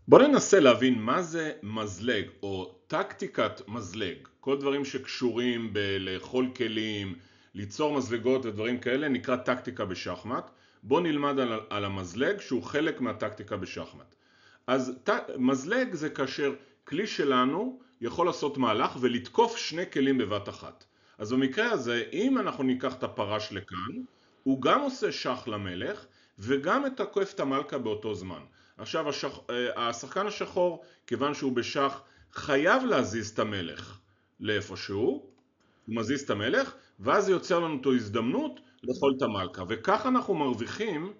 בואו ננסה להבין מה זה מזלג או טקטיקת מזלג. כל דברים שקשורים בלאכול כלים, ליצור מזלגות ודברים כאלה נקרא טקטיקה בשחמט. בואו נלמד על המזלג שהוא חלק מהטקטיקה בשחמט. אז מזלג זה כאשר כלי שלנו יכול לעשות מהלך ולתקוף שני כלים בבת אחת. אז במקרה הזה, אם אנחנו ניקח את הפרש לכאן, הוא גם עושה שח למלך וגם מתקף את המלכה באותו זמן. עכשיו השחקן השחור, כיוון שהוא בשח, חייב להזיז את המלך לאיפשהו, הוא מזיז את המלך, ואז זה יוצר לנו את ההזדמנות לאכול את המלכה. וכך אנחנו מרוויחים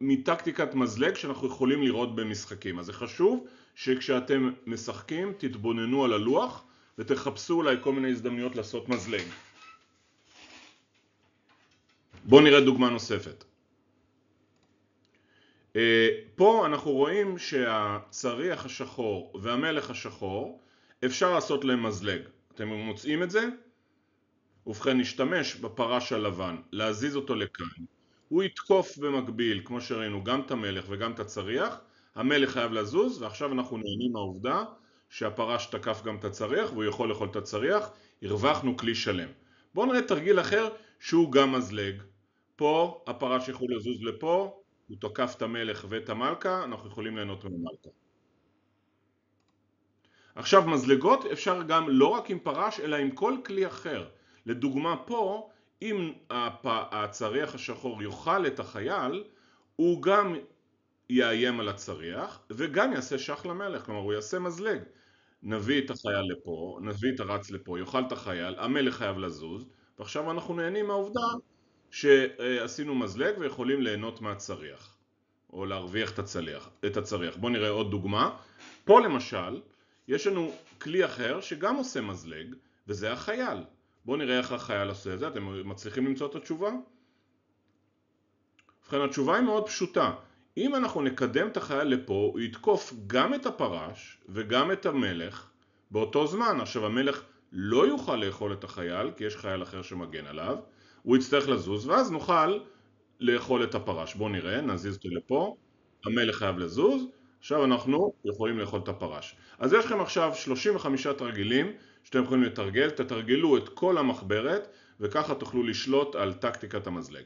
מטקטיקת מזלג שאנחנו יכולים לראות במשחקים. אז זה חשוב שכשאתם משחקים תתבוננו על הלוח ותחפשו אולי כל מיני הזדמנויות לעשות מזלג. בואו נראה דוגמה נוספת. פה אנחנו רואים שהצריח השחור והמלך השחור אפשר לעשות להם מזלג. אתם מוצאים את זה? ובכן נשתמש בפרש הלבן להזיז אותו לכאן. הוא יתקוף במקביל, כמו שראינו, גם את המלך וגם את הצריח. המלך חייב לזוז, ועכשיו אנחנו נהנים מהעובדה שהפרש תקף גם את הצריח והוא יכול לאכול את הצריח. הרווחנו כלי שלם. בואו נראה תרגיל אחר שהוא גם מזלג. פה הפרש יכול לזוז לפה, הוא תוקף את המלך ואת המלכה, אנחנו יכולים ליהנות מהמלכה. עכשיו מזלגות אפשר גם לא רק עם פרש אלא עם כל כלי אחר. לדוגמה פה, אם הצריח השחור יאכל את החייל, הוא גם יאיים על הצריח וגם יעשה שח למלך, כלומר הוא יעשה מזלג. נביא את החייל לפה, נביא את הרץ לפה, יאכל את החייל, המלך חייב לזוז, ועכשיו אנחנו נהנים מהעובדה שעשינו מזלג ויכולים ליהנות מהצריח, או להרוויח את הצריח. בואו נראה עוד דוגמה. פה למשל, יש לנו כלי אחר שגם עושה מזלג, וזה החייל. בואו נראה איך החייל עושה את זה. אתם מצליחים למצוא את התשובה? ובכן, התשובה היא מאוד פשוטה. אם אנחנו נקדם את החייל לפה, הוא יתקוף גם את הפרש וגם את המלך באותו זמן. עכשיו המלך לא יוכל לאכול את החייל, כי יש חייל אחר שמגן עליו. הוא יצטרך לזוז, ואז נוכל לאכול את הפרש. בואו נראה, נזיז אותו לפה. המלך חייב לזוז. עכשיו אנחנו יכולים לאכול את הפרש. אז יש לכם עכשיו 35 תרגילים שאתם יכולים לתרגל. תתרגלו את כל המחברת, וככה תוכלו לשלוט על טקטיקת המזלג.